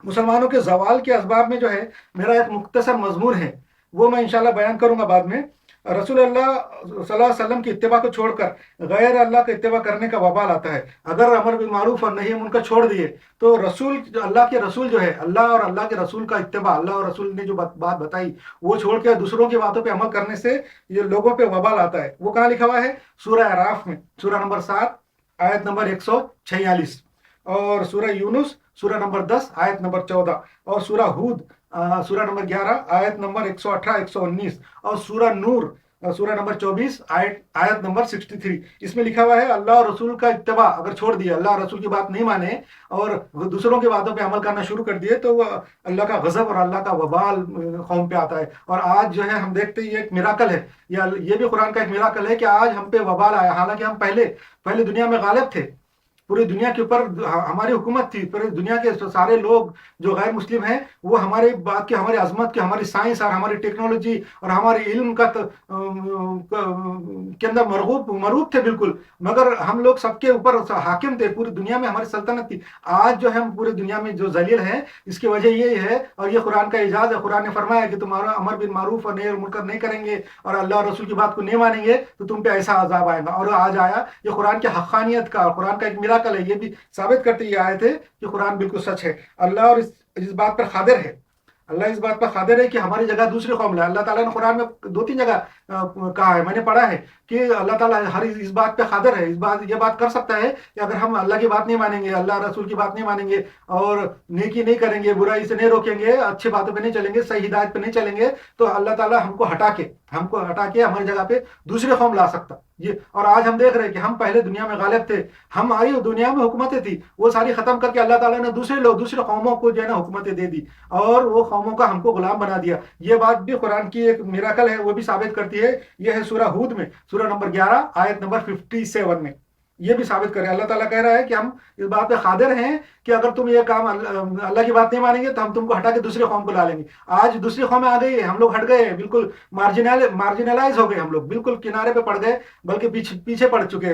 मुसलमानों के जवाल के असबाब में जो है मेरा एक मुख्तसर मजमून है, वो मैं इंशाल्लाह बयान करूंगा बाद में। रसूल अल्लाह सल्लल्लाहु अलैहि वसल्लम की इत्तिबा को छोड़कर गैर अल्लाह का इत्तिबा करने का वबाल आता है। अगर अमर बिल मारूफ और नही मुनकर छोड़ दिए तो रसूल, अल्लाह के रसूल जो है, अल्लाह और अल्लाह के रसूल का इत्तिबा, अल्लाह और रसूल ने जो बात बताई वो छोड़ के दूसरों की बातों पे अमल करने से ये लोगों पे वबाल आता है। वो कहाँ लिखा हुआ है? सूरह अराफ में, सूरह नंबर 7 आयत नंबर 146, और सूरह यूनुस सूरह नंबर 10 आयत नंबर 14, और सूरह हूद सूरह नंबर 11 आयत नंबर 118 119, और सूरह नूर सूरह नंबर 24 आयत नंबर 63। इसमें लिखा हुआ है अल्लाह और रसूल का इत्तिबा अगर छोड़ दिया, अल्लाह और रसूल की बात नहीं माने और दूसरों की बातों पे अमल करना शुरू कर दिए, तो अल्लाह का गजब और अल्लाह का वबाल कौम पे आता है। और आज जो है हम देखते हैं ये एक मिराकल है, या ये भी कुरान का एक मिराकल है कि आज हम पे वबाल आया। हालांकि हम पहले दुनिया में गालिब थे, पूरी दुनिया के ऊपर हमारी हुकूमत थी, पूरी दुनिया के सारे लोग जो गैर मुस्लिम हैं वो हमारे बात की, हमारी अजमत की, हमारी साइंस और हमारी टेक्नोलॉजी और हमारे इल्म का के अंदर मरूब थे बिल्कुल। मगर हम लोग सबके ऊपर हाकिम थे, पूरी दुनिया में हमारी सल्तनत थी। आज जो है हम पूरी दुनिया में जो जलील हैं, इसकी वजह ये है, और ये कुरान का इजाज है। कुरान ने फरमाया कि तुम्हारा अमर बिन मारूफ और नही मुनकर नहीं करेंगे और अल्लाह और रसूल की बात को नहीं मानेंगे तो तुम पे ऐसा अजाब आएगा। और आज आया। ये कुरान की हक़ानियत का, कुरान का एक मिराकल है। ये भी साबित करते ये आए थे कि कुरान बिल्कुल सच है। अल्लाह और इस बात पर कादिर है, अल्लाह इस बात पर कादिर है कि हमारी जगह दूसरी कौम है। अल्लाह ताला ने कुरान में 2-3 जगह कहा है, मैंने पढ़ा है कि अल्लाह ताला हर इस बात पे कादिर है, ये बात कर सकता है कि अगर हम अल्लाह की बात नहीं मानेंगे, अल्लाह रसूल की बात नहीं मानेंगे और नेकी नहीं करेंगे, बुराई से नहीं रोकेंगे, अच्छी बातों पे नहीं चलेंगे, सही हिदायत पे नहीं चलेंगे, तो अल्लाह ताला हमको हटा के हमारी जगह पे दूसरे कौम ला सकता ये। और आज हम देख रहे हैं कि हम पहले दुनिया में गालिब थे, हमारी दुनिया में हुकूमतें थी, वो सारी खत्म करके अल्लाह ताला ने दूसरे कौमों को जो है ना हुकूमतें दे दी और वो कौमों का हमको गुलाम बना दिया। ये बात भी कुरान की एक मिराकल है, वो भी साबित करती है। ये है सूरह हूद में, सूरह नंबर 11 आयत नंबर 57 में। ये भी साबित करे, अल्लाह ताला कह रहा है कि हम इस बात पे कादिर हैं कि अगर तुम ये काम अल्लाह की बात नहीं मानेंगे तो हम तुमको हटा के दूसरे कौम को ला लेंगे। आज दूसरी कौमें आ गई है, हम लोग हट गए हैं, बिल्कुल मार्जिनलाइज हो गए, हम लोग बिल्कुल किनारे पे पड़ गए, बल्कि पीछे पड़ चुके हैं।